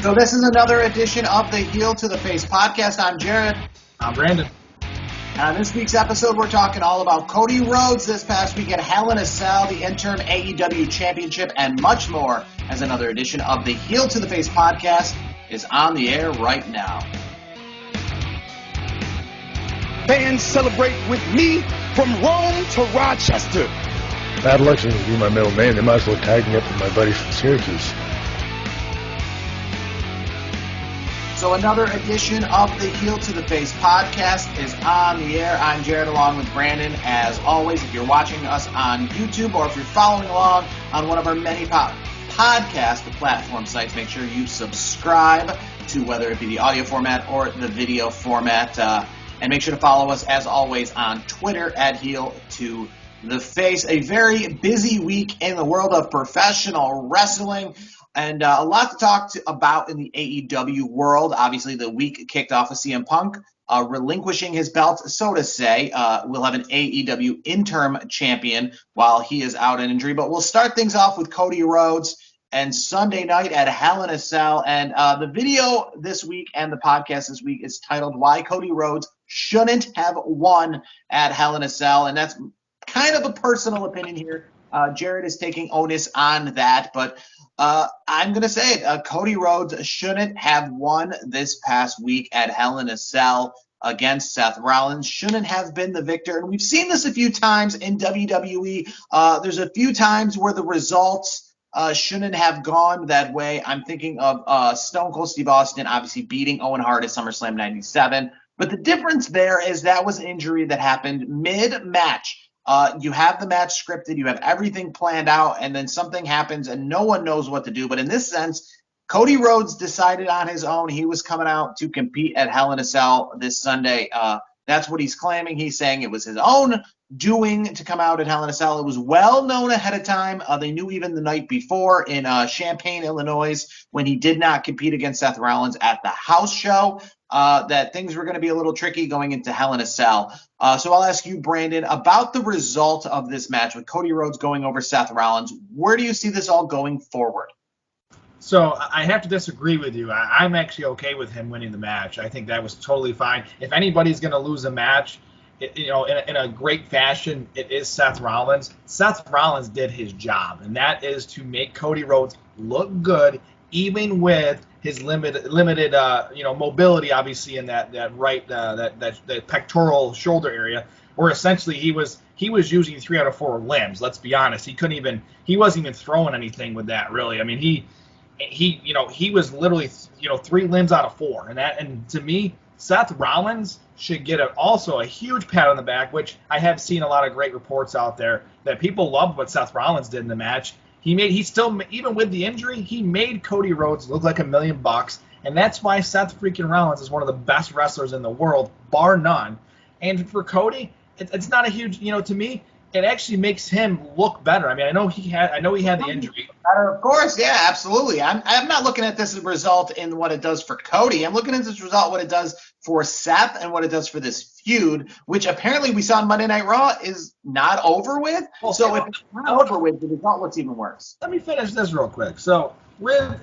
So this is another edition of the Heel to the Face podcast. I'm Jarad. I'm Brandon. On this week's episode, we're talking all about Cody Rhodes this past week at Hell in a Cell, the interim AEW championship, and much more, as another edition of the Heel to the Face podcast is on the air right now. Fans celebrate with me from Rome to Rochester. Bad luck to be my middle name. They might as well tag me up with my buddy from Syracuse. So another edition of the Heel to the Face podcast is on the air. I'm Jarad along with Brandon. As always, if you're watching us on YouTube or if you're following along on one of our many podcast platform sites, make sure you subscribe to whether it be the audio format or the video format. And make sure to follow us, as always, on Twitter at Heel to the Face. A very busy week in the world of professional wrestling. And a lot to talk about in the AEW world. Obviously, the week kicked off with CM Punk relinquishing his belt, so to say. We'll have an AEW interim champion while he is out in injury. But we'll start things off with Cody Rhodes and Sunday night at Hell in a Cell. And the video this week and the podcast this week is titled Why Cody Rhodes Shouldn't Have Won at Hell in a Cell. And that's kind of a personal opinion here. Jarad is taking onus on that, but I'm going to say it. Cody Rhodes shouldn't have won this past week at Hell in a Cell against Seth Rollins, shouldn't have been the victor. And we've seen this a few times in WWE. There's a few times where the results shouldn't have gone that way. I'm thinking of Stone Cold Steve Austin obviously beating Owen Hart at SummerSlam 97. But the difference there is that was an injury that happened mid-match. You have the match scripted, you have everything planned out, and then something happens and no one knows what to do. But in this sense, Cody Rhodes decided on his own he was coming out to compete at Hell in a Cell this Sunday. That's what he's claiming. He's saying it was his own doing to come out at Hell in a Cell. It was well known ahead of time. They knew even the night before in Champaign, Illinois, when he did not compete against Seth Rollins at the house show, that things were going to be a little tricky going into Hell in a Cell. So I'll ask you, Brandon, about the result of this match with Cody Rhodes going over Seth Rollins. Where do you see this all going forward? So I have to disagree with you. I'm actually okay with him winning the match. I think that was totally fine. If anybody's going to lose a match, in a great fashion, it is Seth Rollins. Seth Rollins did his job, and that is to make Cody Rhodes look good, even with his limited mobility, obviously in that right that pectoral shoulder area, where essentially he was using 3 out of 4 limbs. Let's be honest, he wasn't even throwing anything with that really. I mean he was literally 3 limbs out of 4, and to me, Seth Rollins should get also a huge pat on the back, which I have seen a lot of great reports out there that people loved what Seth Rollins did in the match. He still, even with the injury, he made Cody Rhodes look like $1 million, and that's why Seth freaking Rollins is one of the best wrestlers in the world, bar none. And for Cody, it's not a huge, to me, it actually makes him look better. I mean, I know he had the injury. Of course, yeah, absolutely. I'm not looking at this result in what it does for Cody. I'm looking at this result, what it does for Seth and what it does for this feud, which apparently we saw on Monday Night Raw is not over with. Well, so if it's not over with, the result looks even worse. Let me finish this real quick. So with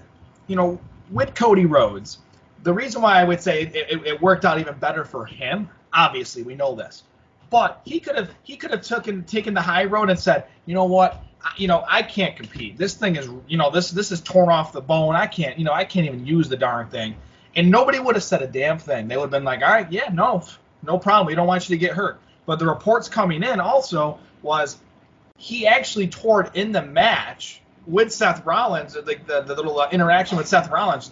Cody Rhodes, the reason why I would say it worked out even better for him, obviously we know this, but he could have taken the high road and said, you know what, I can't compete. This thing is, this is torn off the bone. I can't even use the darn thing. And nobody would have said a damn thing. They would have been like, all right, yeah, no problem. We don't want you to get hurt. But the reports coming in also was he actually tore it in the match with Seth Rollins, the little interaction with Seth Rollins,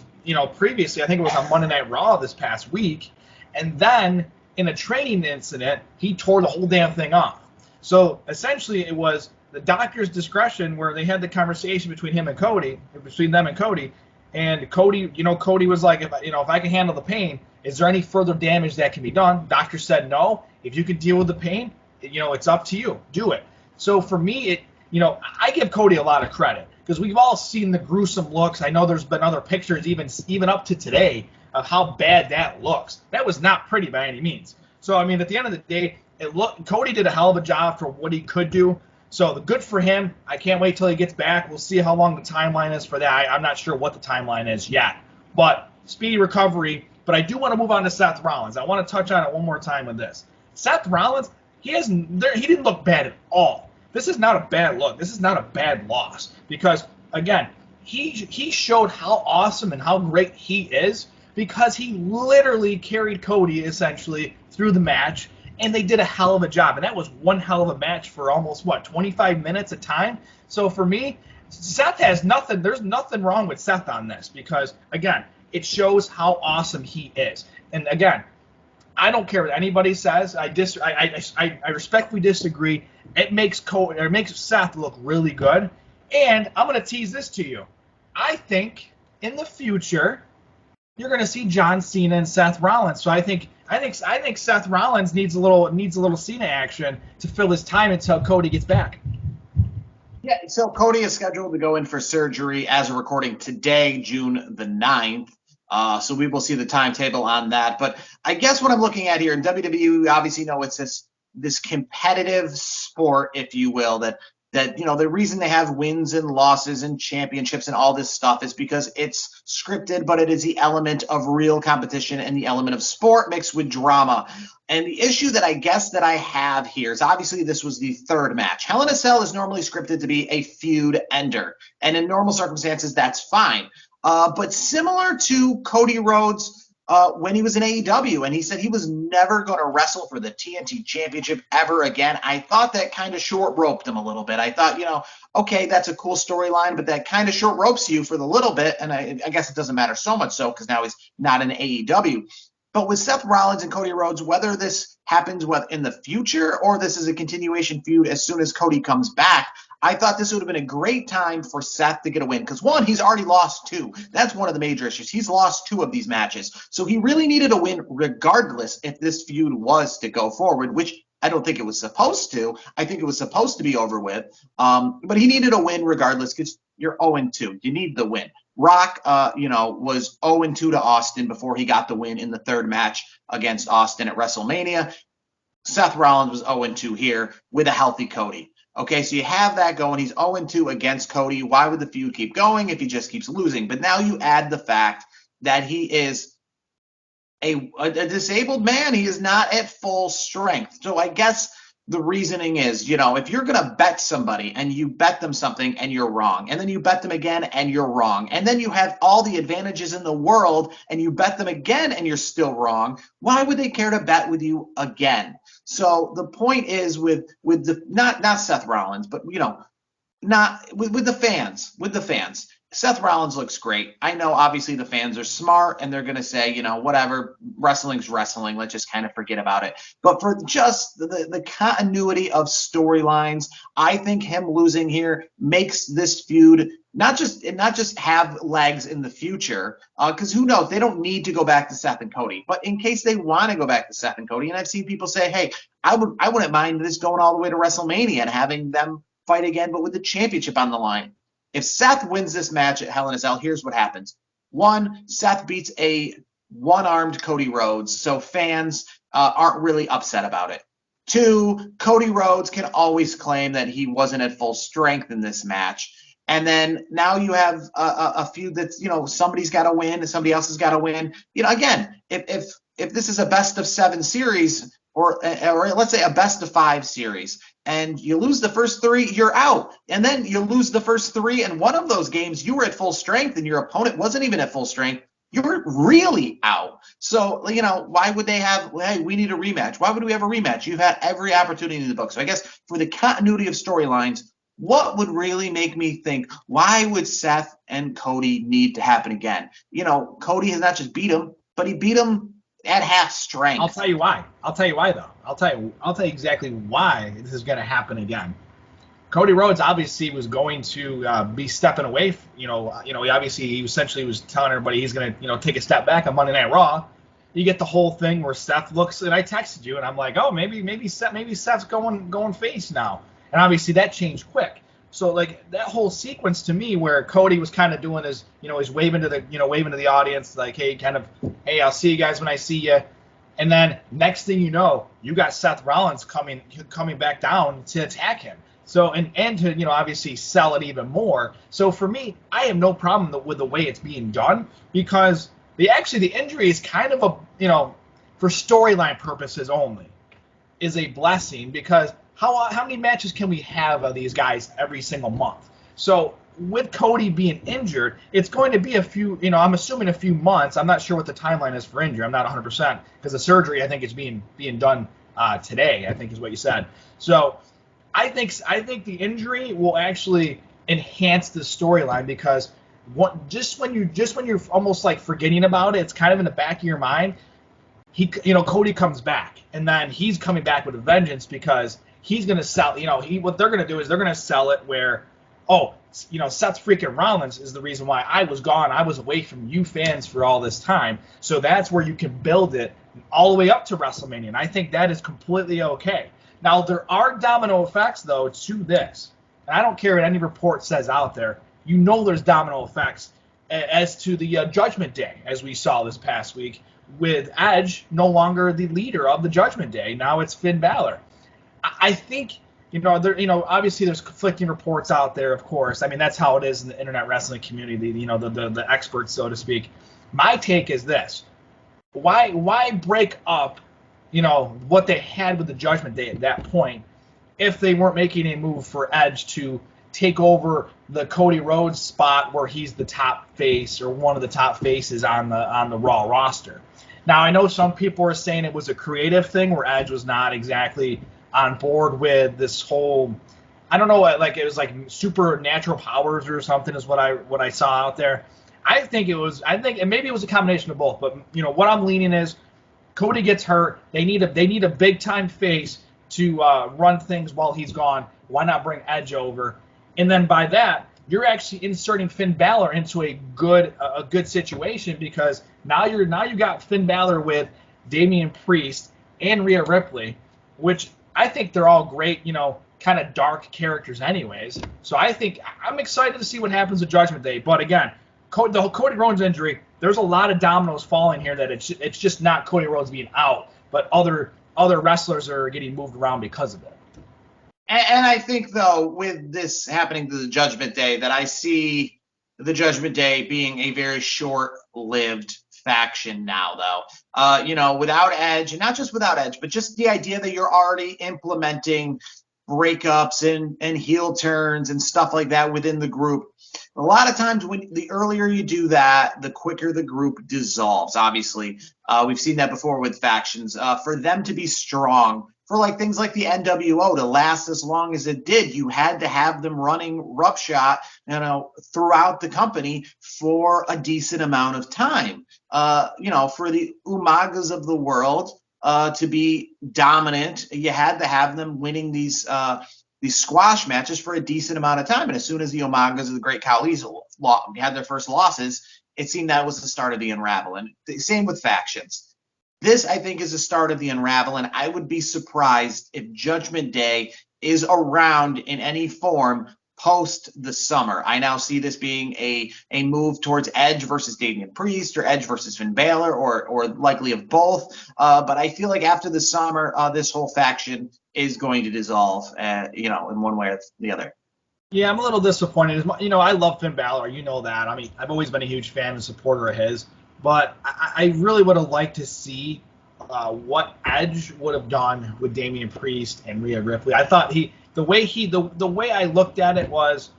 previously. I think it was on Monday Night Raw this past week. And then in a training incident, he tore the whole damn thing off. So essentially it was the doctor's discretion where they had the conversation between them and Cody. And Cody was like, if I can handle the pain, is there any further damage that can be done? Doctor said no. If you can deal with the pain, it's up to you. Do it. So for me, I give Cody a lot of credit because we've all seen the gruesome looks. I know there's been other pictures even up to today of how bad that looks. That was not pretty by any means. So I mean, at the end of the day, Cody did a hell of a job for what he could do. So good for him. I can't wait till he gets back. We'll see how long the timeline is for that. I'm not sure what the timeline is yet. but speedy recovery. But I do want to move on to Seth Rollins. I want to touch on it one more time with this. Seth Rollins, he didn't look bad at all. This is not a bad look. This is not a bad loss because, again, he showed how awesome and how great he is because he literally carried Cody essentially through the match, and they did a hell of a job. And that was one hell of a match for almost, 25 minutes of time? So for me, Seth has nothing. There's nothing wrong with Seth on this because, again, it shows how awesome he is. And, again, I don't care what anybody says. I respectfully disagree. It makes Seth look really good. And I'm going to tease this to you. I think in the future you're going to see John Cena and Seth Rollins. So I think Seth Rollins needs a little Cena action to fill his time until Cody gets back. Yeah, so Cody is scheduled to go in for surgery as a recording today, June the 9th. So we will see the timetable on that. But I guess what I'm looking at here in WWE, we obviously know it's this competitive sport, if you will, that the reason they have wins and losses and championships and all this stuff is because it's scripted, but it is the element of real competition and the element of sport mixed with drama. And the issue that I guess that I have here is obviously this was the third match. Hell in a Cell is normally scripted to be a feud ender. And in normal circumstances, that's fine. But similar to Cody Rhodes when he was in AEW, and he said he was never going to wrestle for the TNT Championship ever again, I thought that kind of short roped him a little bit. I thought, okay, that's a cool storyline, but that kind of short ropes you for the little bit, and I guess it doesn't matter so much so because now he's not in AEW. But with Seth Rollins and Cody Rhodes, whether this happens in the future or this is a continuation feud as soon as Cody comes back, I thought this would have been a great time for Seth to get a win because, one, he's already lost 2. That's one of the major issues. He's lost 2 of these matches. So he really needed a win regardless if this feud was to go forward, which I don't think it was supposed to. I think it was supposed to be over with. But he needed a win regardless because you're 0-2. You need the win. Rock, was 0-2 to Austin before he got the win in the third match against Austin at WrestleMania. Seth Rollins was 0-2 here with a healthy Cody. Okay, so you have that going. He's 0-2 against Cody. Why would the feud keep going if he just keeps losing? But now you add the fact that he is a disabled man. He is not at full strength. So I guess the reasoning is, if you're going to bet somebody and you bet them something and you're wrong, and then you bet them again and you're wrong, and then you have all the advantages in the world and you bet them again and you're still wrong, why would they care to bet with you again? So the point is with the not Seth Rollins, but not with the fans. With the fans, Seth Rollins looks great. I know obviously the fans are smart and they're going to say, whatever, wrestling's wrestling. Let's just kind of forget about it. But for just the continuity of storylines, I think him losing here makes this feud not just have legs in the future, because who knows? They don't need to go back to Seth and Cody. But in case they want to go back to Seth and Cody, and I've seen people say, hey, I wouldn't mind this going all the way to WrestleMania and having them fight again, but with the championship on the line. If Seth wins this match at Hell in a Cell, here's what happens. 1, Seth beats a one-armed Cody Rhodes, so fans aren't really upset about it. 2, Cody Rhodes can always claim that he wasn't at full strength in this match. And then now you have a feud that's, somebody's got to win and somebody else has got to win. Again, if this is a best of 7 series or let's say a best of 5 series, and you lose the first 3, you're out. And then you lose the first 3, and one of those games you were at full strength and your opponent wasn't even at full strength, you're really out. So, why would they have, hey, we need a rematch? Why would we have a rematch? You've had every opportunity in the book. So I guess for the continuity of storylines, what would really make me think, why would Seth and Cody need to happen again? Cody has not just beat him, but he beat him at half strength. I'll tell you why. Though. I'll tell you exactly why this is going to happen again. Cody Rhodes obviously was going to be stepping away. He essentially was telling everybody he's going to take a step back on Monday Night Raw. You get the whole thing where Seth looks, and I texted you, and I'm like, oh, maybe Seth's going face now, and obviously that changed quick. So that whole sequence to me where Cody was kind of doing his, he's waving to the audience like, hey, I'll see you guys when I see you. And then next thing you know, you got Seth Rollins coming back down to attack him. So and to obviously sell it even more. So for me, I have no problem with the way it's being done because the injury is kind of a for storyline purposes only is a blessing because how many matches can we have of these guys every single month? So with Cody being injured, it's going to be a few, I'm assuming a few months. I'm not sure what the timeline is for injury. I'm not 100% because the surgery I think is being done today, I think is what you said. So I think the injury will actually enhance the storyline because just when you're almost like forgetting about it, it's kind of in the back of your mind. Cody comes back, and then he's coming back with a vengeance because he's going to sell. What they're going to do is they're going to sell it where, Seth freaking Rollins is the reason why I was gone. I was away from you fans for all this time. So that's where you can build it all the way up to WrestleMania, and I think that is completely okay. Now, there are domino effects, though, to this. And I don't care what any report says out there. There's domino effects as to the Judgment Day, as we saw this past week, with Edge no longer the leader of the Judgment Day. Now it's Finn Balor. I think, obviously there's conflicting reports out there, of course. I mean, that's how it is in the internet wrestling community, the experts, so to speak. My take is this. Why break up what they had with the Judgment Day at that point if they weren't making a move for Edge to take over the Cody Rhodes spot where he's the top face or one of the top faces on the Raw roster. Now, I know some people are saying it was a creative thing where Edge was not exactly on board with this whole, I don't know, like it was like supernatural powers or something is what I saw out there. I think, and maybe it was a combination of both, but what I'm leaning is Cody gets hurt. They need a big time face to run things while he's gone. Why not bring Edge over? And then by that, you're actually inserting Finn Balor into a good situation because now you got Finn Balor with Damian Priest and Rhea Ripley, which I think they're all great, kind of dark characters anyways. So I'm excited to see what happens at Judgment Day. But again, the whole Cody Rhodes injury, there's a lot of dominoes falling here that it's just not Cody Rhodes being out, but other wrestlers are getting moved around because of it. And I think, though, with this happening to the Judgment Day, that I see the Judgment Day being a very short-lived faction now, though. Without Edge, and not just without Edge, but just the idea that you're already implementing breakups and heel turns and stuff like that within the group. A lot of times, the earlier you do that, the quicker the group dissolves. Obviously, we've seen that before with factions. For them to be strong, for things like the NWO to last as long as it did, you had to have them running roughshod, throughout the company for a decent amount of time. For the Umagas of the world to be dominant, you had to have them winning these squash matches for a decent amount of time. And as soon as the Umagas of the Great Khali's had their first losses, it seemed that was the start of the unravel. And same with factions. This, I think, is the start of the unravel, and I would be surprised if Judgment Day is around in any form post the summer. I now see this being a move towards Edge versus Damian Priest or Edge versus Finn Balor or likely of both. But I feel like after the summer, this whole faction is going to dissolve, in one way or the other. Yeah, I'm a little disappointed. I love Finn Balor. You know that. I mean, I've always been a huge fan and supporter of his. But I really would have liked to see what Edge would have done with Damian Priest and Rhea Ripley. I thought the way I looked at it was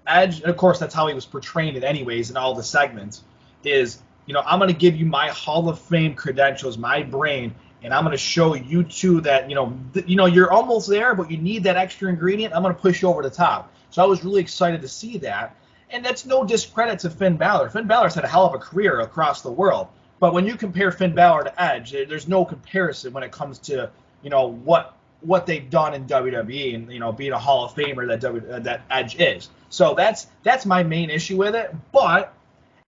Edge, and of course that's how he was portraying it anyways in all the segments, is, I'm going to give you my Hall of Fame credentials, my brain, and I'm going to show you two that, you're almost there, but you need that extra ingredient. I'm going to push you over the top. So I was really excited to see that. And that's no discredit to Finn Balor. Finn Balor's had a hell of a career across the world. But when you compare Finn Balor to Edge, there's no comparison when it comes to, what they've done in WWE and, being a Hall of Famer that Edge is. So that's my main issue with it. But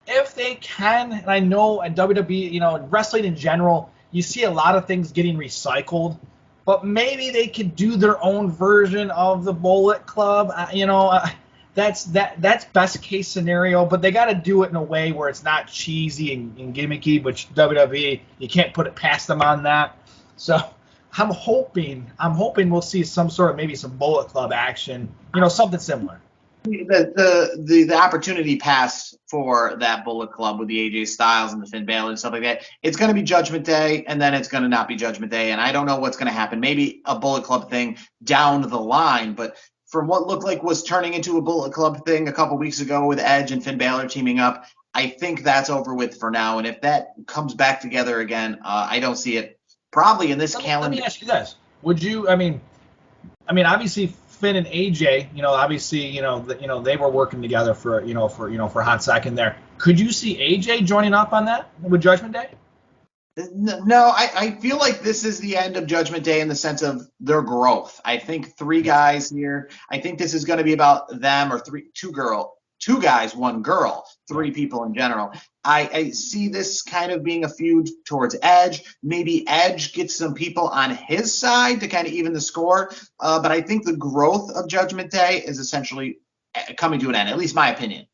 if they can, and I know at WWE, wrestling in general, you see a lot of things getting recycled. But maybe they could do their own version of the Bullet Club, That's best case scenario, but they got to do it in a way where it's not cheesy and gimmicky, which WWE, you can't put it past them on that. So I'm hoping we'll see some sort of maybe some Bullet Club action, something similar. The opportunity pass for that Bullet Club with the AJ Styles and the Finn Balor and stuff like that, it's going to be Judgment Day, and then it's going to not be Judgment Day, and I don't know what's going to happen. Maybe a Bullet Club thing down the line, but from what looked like was turning into a Bullet Club thing a couple weeks ago with Edge and Finn Balor teaming up, I think that's over with for now. And if that comes back together again, I don't see it probably in this calendar. Let me ask you this: would you? I mean, obviously Finn and AJ, obviously, they were working together for a hot second there. Could you see AJ joining up on that with Judgment Day? No, I feel like this is the end of Judgment Day in the sense of their growth. I think three guys here. I think this is going to be about them, or two guys, one girl, three people in general. I see this kind of being a feud towards Edge. Maybe Edge gets some people on his side to kind of even the score. But I think the growth of Judgment Day is essentially coming to an end, at least my opinion.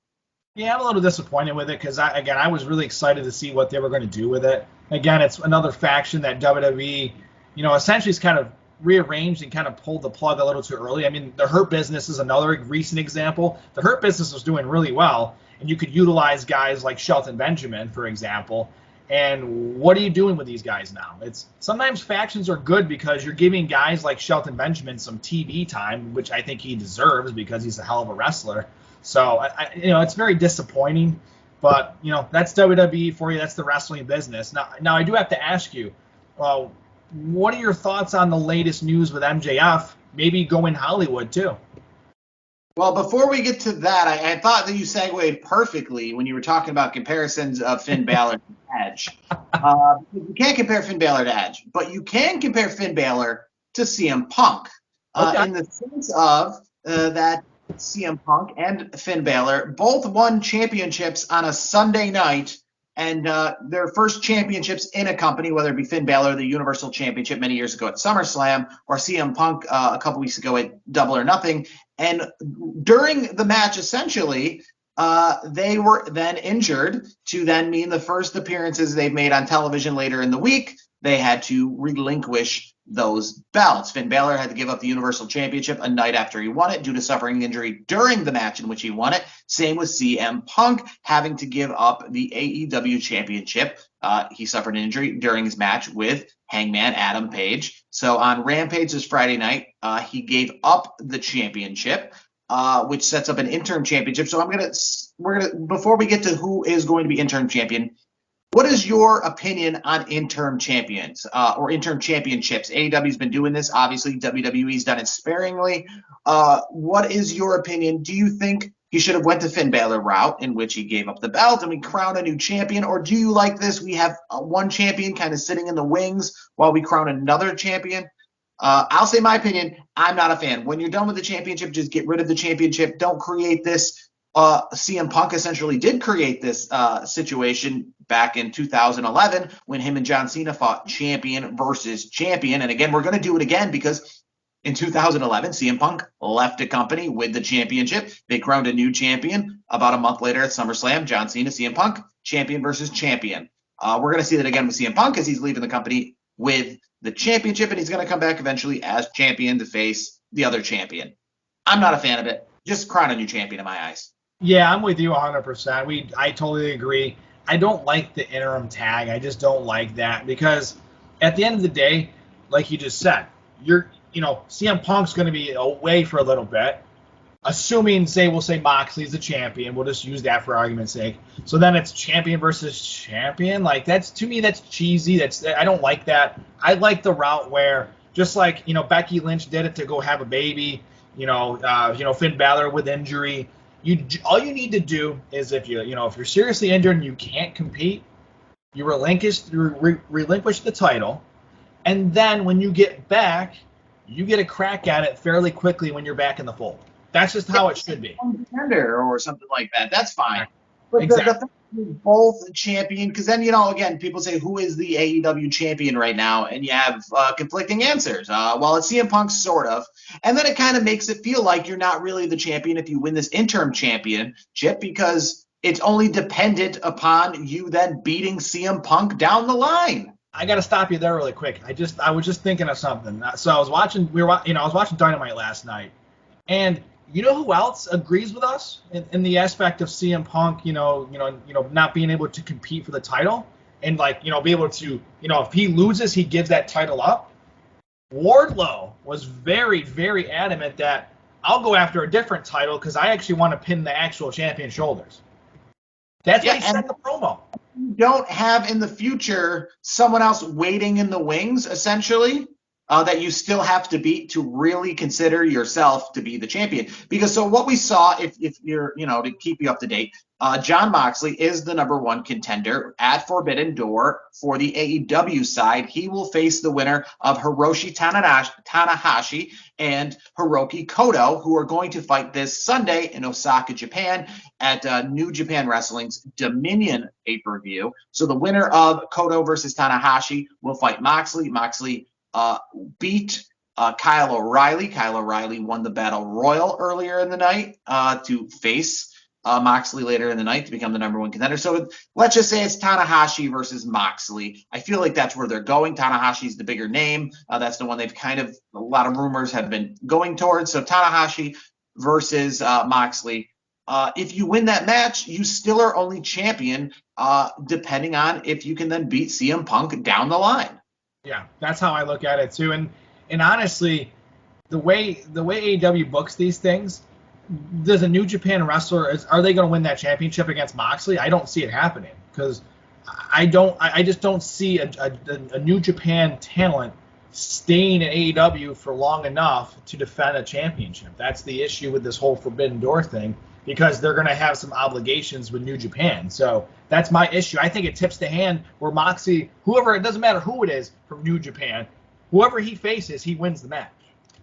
Yeah, I'm a little disappointed with it because, I was really excited to see what they were going to do with it. Again, it's another faction that WWE, essentially is kind of rearranged and kind of pulled the plug a little too early. I mean, the Hurt Business is another recent example. The Hurt Business was doing really well, and you could utilize guys like Shelton Benjamin, for example. And what are you doing with these guys now? It's sometimes factions are good because you're giving guys like Shelton Benjamin some TV time, which I think he deserves because he's a hell of a wrestler. So, it's very disappointing, but, that's WWE for you. That's the wrestling business. Now I do have to ask you, what are your thoughts on the latest news with MJF, maybe going Hollywood too? Well, before we get to that, I thought that you segued perfectly when you were talking about comparisons of Finn Balor to Edge. You can't compare Finn Balor to Edge, but you can compare Finn Balor to CM Punk in the sense of that CM Punk and Finn Balor both won championships on a Sunday night, and their first championships in a company, whether it be Finn Balor, the Universal Championship many years ago at SummerSlam, or CM Punk a couple weeks ago at Double or Nothing. And during the match, essentially, they were then injured to then mean the first appearances they've made on television later in the week, they had to relinquish those belts. Finn Balor had to give up the Universal Championship a night after he won it due to suffering injury during the match in which he won it. Same with CM Punk having to give up the AEW Championship. He suffered an injury during his match with Hangman Adam Page. So on Rampage this Friday night, he gave up the championship, which sets up an interim championship. So we're gonna before we get to who is going to be interim champion, what is your opinion on interim champions or interim championships? AEW's been doing this. Obviously, WWE's done it sparingly. What is your opinion? Do you think he should have went the Finn Balor route in which he gave up the belt and we crown a new champion? Or do you like this? We have one champion kind of sitting in the wings while we crown another champion. I'll say my opinion. I'm not a fan. When you're done with the championship, just get rid of the championship. Don't create this. CM Punk essentially did create this situation back in 2011 when him and John Cena fought champion versus champion. And again, we're going to do it again because in 2011, CM Punk left the company with the championship. They crowned a new champion about a month later at SummerSlam. John Cena, CM Punk, champion versus champion. We're going to see that again with CM Punk as he's leaving the company with the championship, and he's going to come back eventually as champion to face the other champion. I'm not a fan of it. Just crown a new champion in my eyes. Yeah, I'm with you 100%. I totally agree. I don't like the interim tag. I just don't like that because at the end of the day, like you just said, CM Punk's going to be away for a little bit. Assuming, we'll say Moxley's the champion. We'll just use that for argument's sake. So then it's champion versus champion. Like to me, that's cheesy. I don't like that. I like the route where just like, Becky Lynch did it to go have a baby, Finn Balor with injury. All you need to do is if you're seriously injured and you can't compete, you relinquish the title, and then when you get back, you get a crack at it fairly quickly when you're back in the fold. That's just how it should be. Contender or something like that. That's fine. But exactly. the fact that you're both champion, because then again, people say who is the AEW champion right now, and you have conflicting answers. Well, it's CM Punk, sort of, and then it kind of makes it feel like you're not really the champion if you win this interim championship because it's only dependent upon you then beating CM Punk down the line. I got to stop you there really quick. I was just thinking of something. So I was watching Dynamite last night, and you know who else agrees with us in the aspect of CM Punk, not being able to compete for the title and be able to, if he loses, he gives that title up. Wardlow was very, very adamant that I'll go after a different title because I actually want to pin the actual champion's shoulders. That's what he said in the promo. You don't have in the future someone else waiting in the wings, essentially, that you still have to beat to really consider yourself to be the champion. Because so what we saw, if you're, to keep you up to date, Jon Moxley is the number one contender at Forbidden Door for the AEW side. He will face the winner of Hiroshi Tanahashi and Hiroki Koto, who are going to fight this Sunday in Osaka, Japan at New Japan Wrestling's Dominion pay-per-view. So the winner of Koto versus Tanahashi will fight Moxley. Moxley beat Kyle O'Reilly. Kyle O'Reilly won the Battle Royal earlier in the night to face Moxley later in the night to become the number one contender. So let's just say it's Tanahashi versus Moxley. I feel like that's where they're going. Tanahashi's the bigger name. That's the one they've a lot of rumors have been going towards. So Tanahashi versus Moxley. If you win that match, you still are only champion, depending on if you can then beat CM Punk down the line. Yeah, that's how I look at it too. And honestly, the way AEW books these things, does a New Japan wrestler, are they going to win that championship against Moxley? I don't see it happening because I just don't see a New Japan talent staying in AEW for long enough to defend a championship. That's the issue with this whole Forbidden Door thing, because they're going to have some obligations with New Japan. So that's my issue. I think it tips the hand where Moxley, whoever, it doesn't matter who it is from New Japan, whoever he faces, he wins the match.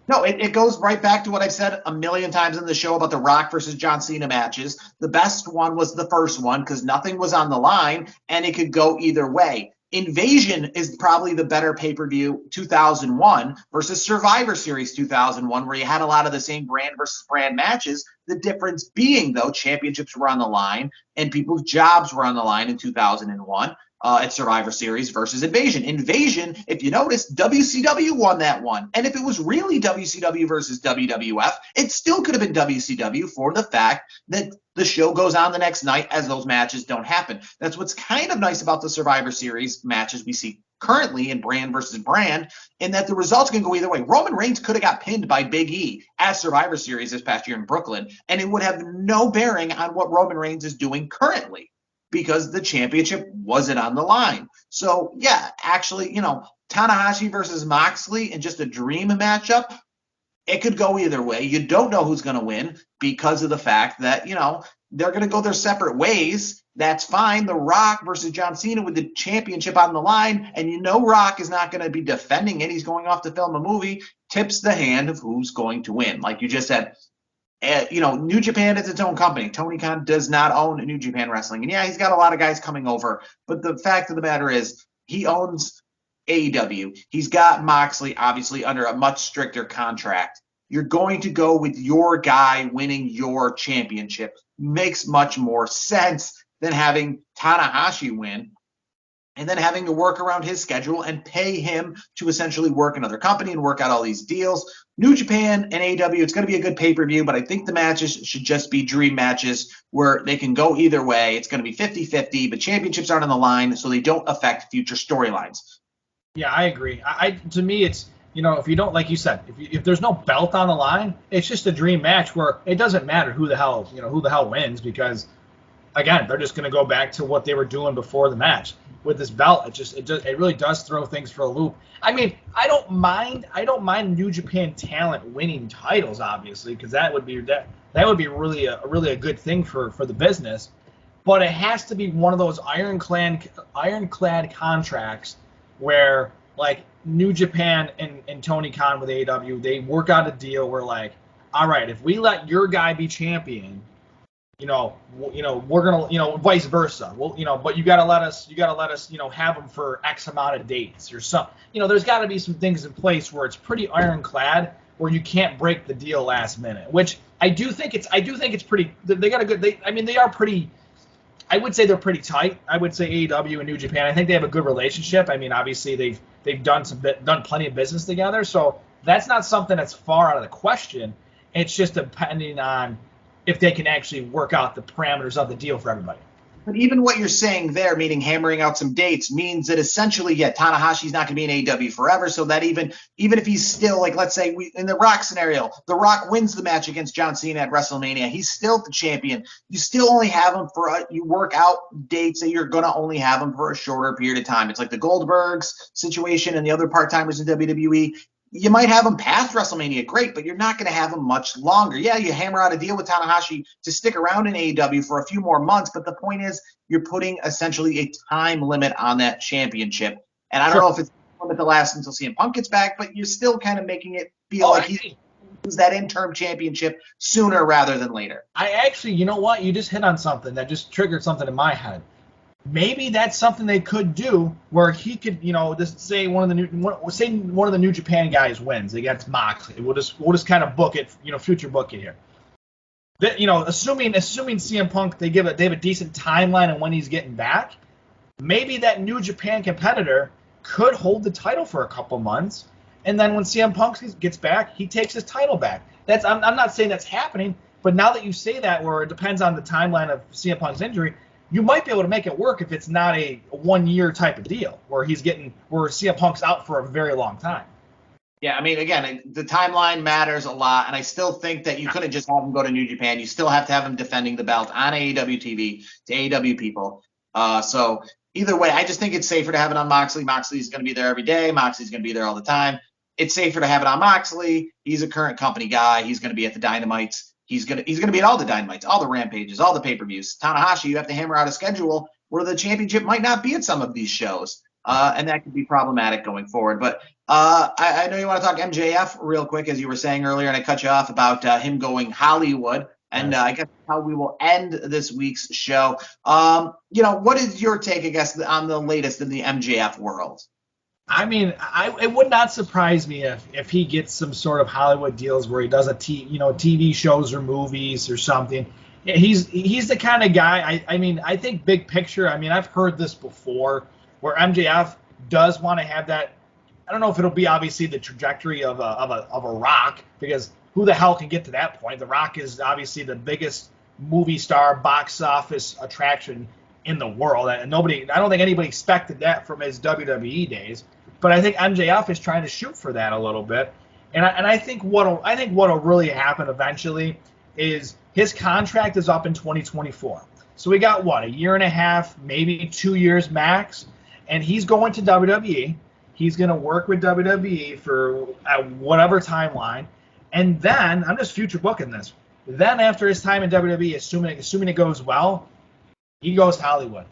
No, it goes right back to what I've said a million times in the show about the Rock versus John Cena matches. The best one was the first one because nothing was on the line and it could go either way. Invasion is probably the better pay-per-view 2001 versus Survivor Series 2001, where you had a lot of the same brand versus brand matches. The difference being, though, championships were on the line and people's jobs were on the line in 2001 at Survivor Series versus Invasion. Invasion, if you notice, WCW won that one. And if it was really WCW versus WWF, it still could have been WCW for the fact that the show goes on the next night as those matches don't happen. That's what's kind of nice about the Survivor Series matches we see currently in brand versus brand, in that the results can go either way. Roman Reigns could have got pinned by Big E at Survivor Series this past year in Brooklyn, and it would have no bearing on what Roman Reigns is doing currently because the championship wasn't on the line. So, yeah, actually, Tanahashi versus Moxley in just a dream matchup, it could go either way. You don't know who's going to win because of the fact that, they're going to go their separate ways. That's fine. The Rock versus John Cena with the championship on the line, and Rock is not going to be defending it. He's going off to film a movie, tips the hand of who's going to win. Like you just said, New Japan is its own company. Tony Khan does not own New Japan Wrestling. And yeah, he's got a lot of guys coming over, but the fact of the matter is he owns AEW. He's got Moxley, obviously, under a much stricter contract. You're going to go with your guy winning your championship. Makes much more sense than having Tanahashi win and then having to work around his schedule and pay him to essentially work another company and work out all these deals. New Japan and AEW, it's going to be a good pay-per-view, but I think the matches should just be dream matches where they can go either way. It's going to be 50-50, but championships aren't on the line, so they don't affect future storylines. Yeah, I agree. To me, it's, if you don't, like you said, if there's no belt on the line, it's just a dream match where it doesn't matter who the hell wins, because again, they're just going to go back to what they were doing before the match. With this belt, it really does throw things for a loop. I mean, I don't mind New Japan talent winning titles, obviously, because that would be really a good thing for the business. But it has to be one of those ironclad contracts where, like, New Japan and Tony Khan with AEW, they work out a deal where, like, all right, if we let your guy be champion, we're gonna, vice versa. Well, but you gotta let us, have them for X amount of dates or something. There's got to be some things in place where it's pretty ironclad, where you can't break the deal last minute. Which I do think it's pretty. They got a good. They are pretty. I would say they're pretty tight. I would say AEW and New Japan. I think they have a good relationship. I mean, obviously they've done plenty of business together, so that's not something that's far out of the question. It's just depending on if they can actually work out the parameters of the deal for everybody. But even what you're saying there, meaning hammering out some dates, means that essentially, Tanahashi's not going to be in AEW forever. So that even if he's still, like, let's say in the Rock scenario, The Rock wins the match against John Cena at WrestleMania. He's still the champion. You still only have him you work out dates that you're going to only have him for a shorter period of time. It's like the Goldbergs situation and the other part-timers in WWE. You might have him past WrestleMania, great, but you're not going to have him much longer. Yeah, you hammer out a deal with Tanahashi to stick around in AEW for a few more months, but the point is you're putting essentially a time limit on that championship. And I don't know if it's a limit to last until CM Punk gets back, but you're still kind of making it feel like he's lose that interim championship sooner rather than later. I actually, you know what? You just hit on something that just triggered something in my head. Maybe that's something they could do where he could, just say one of the New Japan guys wins against Moxley. We'll just kind of book it, future book it here. Assuming CM Punk they have a decent timeline on when he's getting back, maybe that New Japan competitor could hold the title for a couple months, and then when CM Punk gets back, he takes his title back. I'm not saying that's happening, but now that you say that, where it depends on the timeline of CM Punk's injury, you might be able to make it work if it's not a 1-year type of deal where CM Punk's out for a very long time. Yeah, I mean, again, the timeline matters a lot, and I still think that you couldn't just have him go to New Japan. You still have to have him defending the belt on AEW TV to AEW people. So either way, I just think it's safer to have it on Moxley. Moxley's going to be there every day. Moxley's going to be there all the time. It's safer to have it on Moxley. He's a current company guy. He's going to be at the Dynamites. He's gonna be at all the Dynamites, all the Rampages, all the pay-per-views. Tanahashi, you have to hammer out a schedule where the championship might not be at some of these shows, and that could be problematic going forward. But I know you want to talk MJF real quick, as you were saying earlier, and I cut you off about him going Hollywood, and I guess how we will end this week's show. What is your take, I guess, on the latest in the MJF world? I mean, it would not surprise me if he gets some sort of Hollywood deals where he does TV shows or movies or something. He's the kind of guy. I think big picture. I mean, I've heard this before where MJF does want to have that. I don't know if it'll be obviously the trajectory of a Rock, because who the hell can get to that point? The Rock is obviously the biggest movie star box office attraction in the world, and I don't think anybody expected that from his WWE days. But I think MJF is trying to shoot for that a little bit, and I think what'll really happen eventually is his contract is up in 2024. So we got a year and a half, maybe 2 years max, and he's going to WWE. He's going to work with WWE for whatever timeline, and then I'm just future booking this. Then after his time in WWE, assuming it goes well, he goes to Hollywood.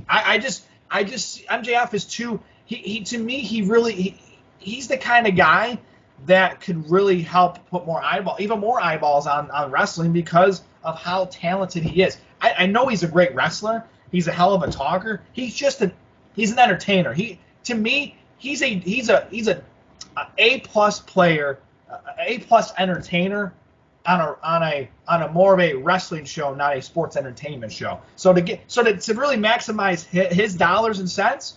I just MJF is too. To me, he's the kind of guy that could really help put even more eyeballs on wrestling because of how talented he is. I know he's a great wrestler. He's a hell of a talker. He's an entertainer. To me, he's a A+ player, A+ entertainer on a more of a wrestling show, not a sports entertainment show. So to really maximize his dollars and cents,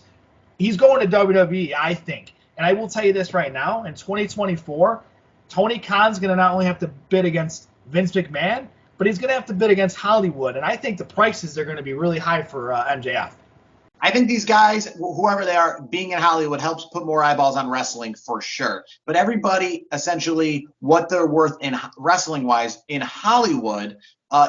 he's going to WWE, I think. And I will tell you this right now, in 2024, Tony Khan's going to not only have to bid against Vince McMahon, but he's going to have to bid against Hollywood. And I think the prices are going to be really high for MJF. I think these guys, whoever they are, being in Hollywood helps put more eyeballs on wrestling for sure. But everybody, essentially, what they're worth in wrestling-wise in Hollywood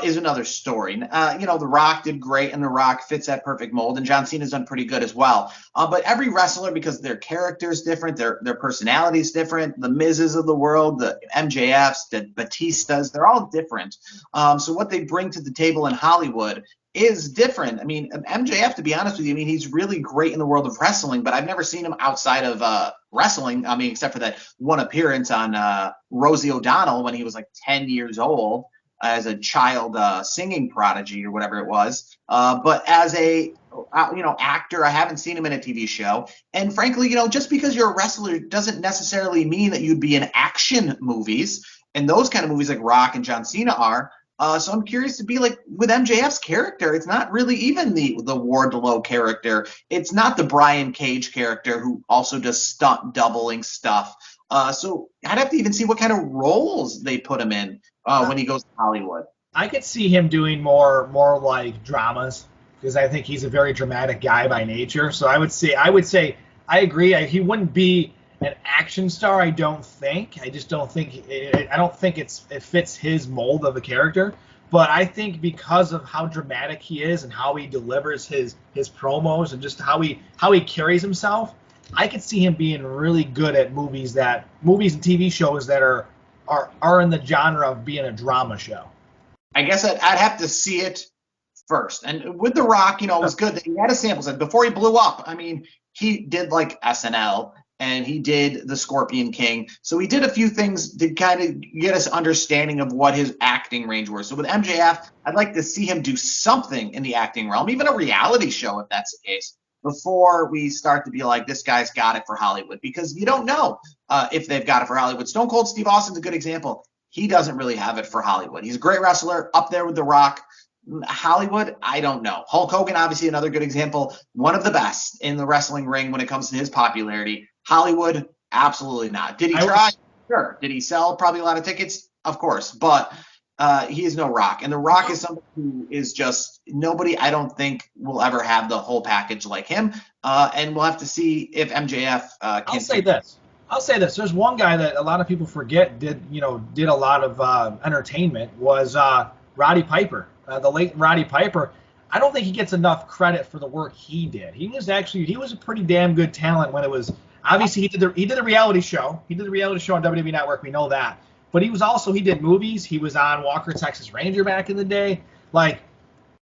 is another story. The Rock did great, and The Rock fits that perfect mold, and John Cena's done pretty good as well. But every wrestler, because their character's different, their personality's different, the Miz's of the world, the MJFs, the Batistas, they're all different. So what they bring to the table in Hollywood is different. I mean, MJF, to be honest with you, he's really great in the world of wrestling, but I've never seen him outside of wrestling. Except for that one appearance on Rosie O'Donnell when he was like 10 years old as a child singing prodigy or whatever it was. But as a actor, I haven't seen him in a TV show. And frankly, just because you're a wrestler doesn't necessarily mean that you'd be in action movies. And those kind of movies like Rock and John Cena are. So I'm curious to be like with MJF's character. It's not really even the Wardlow character. It's not the Brian Cage character who also does stunt doubling stuff. So I'd have to even see what kind of roles they put him in when he goes to Hollywood. I could see him doing more like dramas because I think he's a very dramatic guy by nature. So I would say I agree. He wouldn't be an action star. I don't think. I just don't think. I don't think it fits his mold of a character. But I think because of how dramatic he is and how he delivers his promos and just how he carries himself, I could see him being really good at movies and TV shows that are in the genre of being a drama show. I guess I'd have to see it first. And with The Rock, it was good that he had a sample set before he blew up. I mean, he did like SNL and he did The Scorpion King. So he did a few things to kind of get us understanding of what his acting range was. So with MJF, I'd like to see him do something in the acting realm, even a reality show if that's the case, before we start to be like, this guy's got it for Hollywood. Because you don't know if they've got it for Hollywood. Stone Cold Steve Austin's a good example. He doesn't really have it for Hollywood. He's a great wrestler, up there with The Rock. Hollywood, I don't know. Hulk Hogan, obviously another good example. One of the best in the wrestling ring when it comes to his popularity. Hollywood, absolutely not. Did he try? Sure. Did he sell probably a lot of tickets? Of course. But he is no Rock. And The Rock is somebody who is just nobody I don't think will ever have the whole package like him. And we'll have to see if MJF can. I'll say this. There's one guy that a lot of people forget did a lot of entertainment was Roddy Piper, the late Roddy Piper. I don't think he gets enough credit for the work he did. He was a pretty damn good talent when it was obviously he did the reality show. He did the reality show on WWE Network. We know that. But he did movies. He was on Walker Texas Ranger back in the day. Like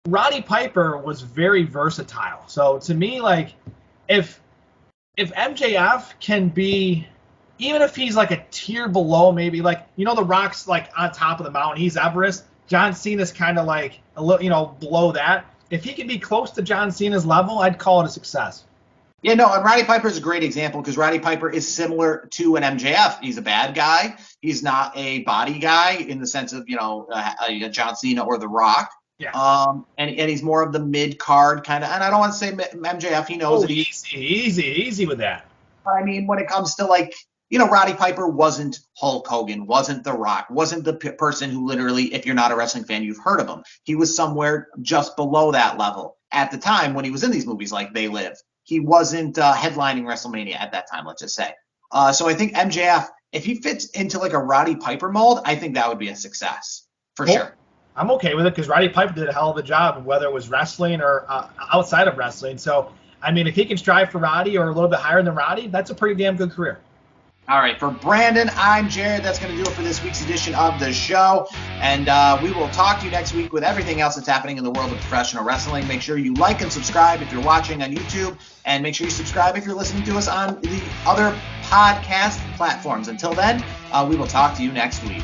Roddy Piper was very versatile. So to me, like if MJF can be, even if he's like a tier below, maybe like, The Rock's like on top of the mountain, he's Everest. John Cena's kind of like a little, below that. If he can be close to John Cena's level, I'd call it a success. Yeah, no, and Roddy Piper is a great example because Roddy Piper is similar to an MJF. He's a bad guy. He's not a body guy in the sense of, a John Cena or The Rock. Yeah. And he's more of the mid-card kind of, and I don't want to say MJF, he knows it. Easy with that. I mean, when it comes to like, Roddy Piper wasn't Hulk Hogan, wasn't The Rock, wasn't the person who literally, if you're not a wrestling fan, you've heard of him. He was somewhere just below that level at the time when he was in these movies like They Live. He wasn't headlining WrestleMania at that time, let's just say. So I think MJF, if he fits into like a Roddy Piper mold, I think that would be a success for sure. I'm okay with it because Roddy Piper did a hell of a job, whether it was wrestling or outside of wrestling. So, I mean, if he can strive for Roddy or a little bit higher than Roddy, that's a pretty damn good career. All right, for Brandon, I'm Jarad. That's going to do it for this week's edition of the show. And we will talk to you next week with everything else that's happening in the world of professional wrestling. Make sure you like and subscribe if you're watching on YouTube. And make sure you subscribe if you're listening to us on the other podcast platforms. Until then, we will talk to you next week.